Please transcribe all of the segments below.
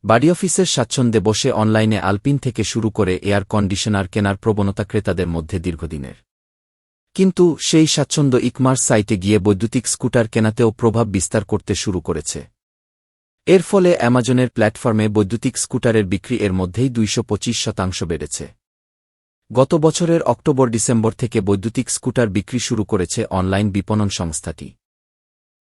বাড়ি অফিসের স্বাচ্ছন্দ্যে বসে অনলাইনে আলপিন থেকে শুরু করে এয়ার কন্ডিশনার কেনার প্রবণতা ক্রেতাদের মধ্যে দীর্ঘদিনের। কিন্তু সেই স্বাচ্ছন্দ্য ই-কমার্স সাইটে গিয়ে বৈদ্যুতিক স্কুটার কেনাতেও প্রভাব বিস্তার করতে শুরু করেছে। এর ফলে অ্যামাজনের প্ল্যাটফর্মে বৈদ্যুতিক স্কুটারের বিক্রি এর মধ্যেই 225% বেড়েছে। গত বছরের অক্টোবর-ডিসেম্বর থেকে বৈদ্যুতিক স্কুটার বিক্রি শুরু করেছে অনলাইন বিপণন সংস্থাটি।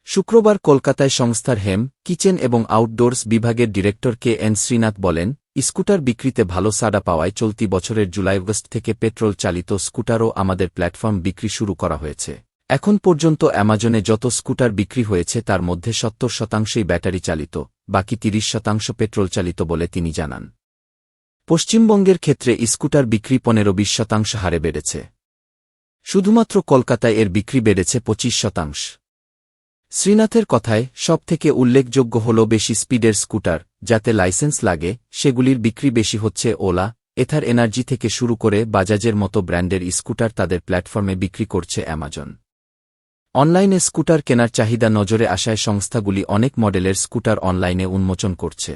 শুক্রবার কলকাতায় সংস্থার হেম, কিচেন এবং আউটডোরস বিভাগের ডিরেক্টর কে এন শ্রীনাথ বলেন, স্কুটার বিক্রিতে ভালো সাড়া পাওয়ায় চলতি বছরের জুলাই-আগস্ট থেকে পেট্রোল চালিত স্কুটারও আমাদের প্ল্যাটফর্ম বিক্রি শুরু করা হয়েছে। এখন পর্যন্ত অ্যামাজনে যত স্কুটার বিক্রি হয়েছে তার মধ্যে 70%ই ব্যাটারি চালিত, বাকি 30% পেট্রোল চালিত বলে তিনি জানান। পশ্চিমবঙ্গের ক্ষেত্রে স্কুটার বিক্রি 15-20% হারে বেড়েছে। শুধুমাত্র কলকাতায় এর বিক্রি বেড়েছে 25%। শ্রীনাথের কথায়, সবথেকে উল্লেখযোগ্য হল বেশি স্পিডের স্কুটার, যাতে লাইসেন্স লাগে, সেগুলির বিক্রি বেশি হচ্ছে। ওলা, এথার এনার্জি থেকে শুরু করে বাজাজের মতো ব্র্যান্ডের স্কুটার তাদের প্ল্যাটফর্মে বিক্রি করছে অ্যামাজন। অনলাইনে স্কুটার কেনার চাহিদা নজরে আসায় সংস্থাগুলি অনেক মডেলের স্কুটার অনলাইনে উন্মোচন করছে।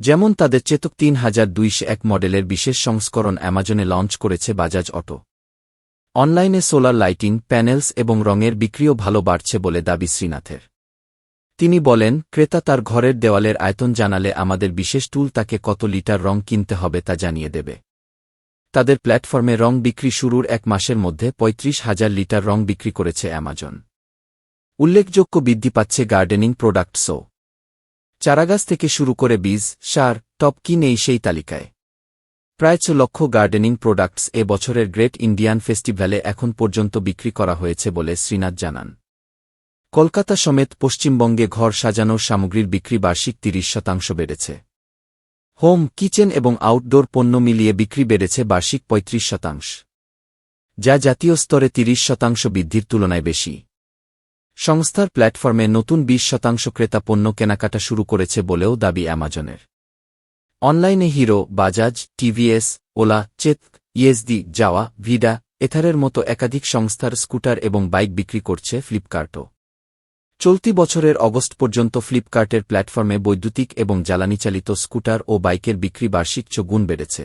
যেমন তাদের চেতক 3201 মডেলের বিশেষ সংস্করণ অ্যামাজনে লঞ্চ করেছে বাজাজ অটো। অনলাইনে সোলার লাইটিং, প্যানেলস এবং রঙের বিক্রিও ভালো বাড়ছে বলে দাবি শ্রীনাথের। তিনি বলেন, ক্রেতা তার ঘরের দেওয়ালের আয়তন জানালে আমাদের বিশেষ টুল তাকে কত লিটার রং কিনতে হবে তা জানিয়ে দেবে। তাদের প্ল্যাটফর্মে রং বিক্রি শুরুর 1 মাসের মধ্যে 35,000 লিটার রং বিক্রি করেছে অ্যামাজন। উল্লেখযোগ্য বৃদ্ধি পাচ্ছে গার্ডেনিং প্রোডাক্টসও। চারাগাছ থেকে শুরু করে বীজ, সার, টব কি নেই সেই তালিকায়। প্রায় 6 লক্ষ গার্ডেনিং প্রোডাক্টস এ বছরের গ্রেট ইন্ডিয়ান ফেস্টিভ্যালে এখন পর্যন্ত বিক্রি করা হয়েছে বলে শ্রীনাথ জানান। কলকাতা সমেত পশ্চিমবঙ্গে ঘর সাজানোর সামগ্রীর বিক্রি বার্ষিক 30% বেড়েছে। হোম, কিচেন এবং আউটডোর পণ্য মিলিয়ে বিক্রি বেড়েছে বার্ষিক 35%, যা জাতীয় স্তরে 30% বৃদ্ধির তুলনায় বেশি। সংস্থার প্ল্যাটফর্মে নতুন 20% ক্রেতা পণ্য কেনাকাটা শুরু করেছে বলেও দাবি অ্যামাজনের। অনলাইনে Hero, Bajaj, TVS, Ola, Chetak, ESD, Jawa, Vida, এথারের মতো একাধিক সংস্থার স্কুটার এবং বাইক বিক্রি করছে ফ্লিপকার্টও। চলতি বছরের অগস্ট পর্যন্ত ফ্লিপকার্টের প্ল্যাটফর্মে বৈদ্যুতিক এবং জ্বালানিচালিত স্কুটার ও বাইকের বিক্রি বার্ষিক 6 গুণ বেড়েছে।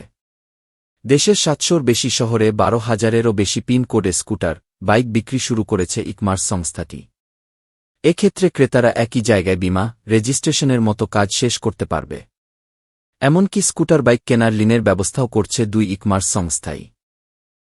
দেশের 700-র বেশি শহরে 12,000-এরও বেশি পিন কোডে স্কুটার, বাইক বিক্রি শুরু করেছে ই-কমার্স সংস্থাটি। এক্ষেত্রে ক্রেতারা একই জায়গায় বীমা, রেজিস্ট্রেশনের মতো কাজ শেষ করতে পারবে। এমনকি স্কুটার বাইক কেনার লিনের ব্যবস্থাও করছে 2 ই-কমার্স সংস্থাই।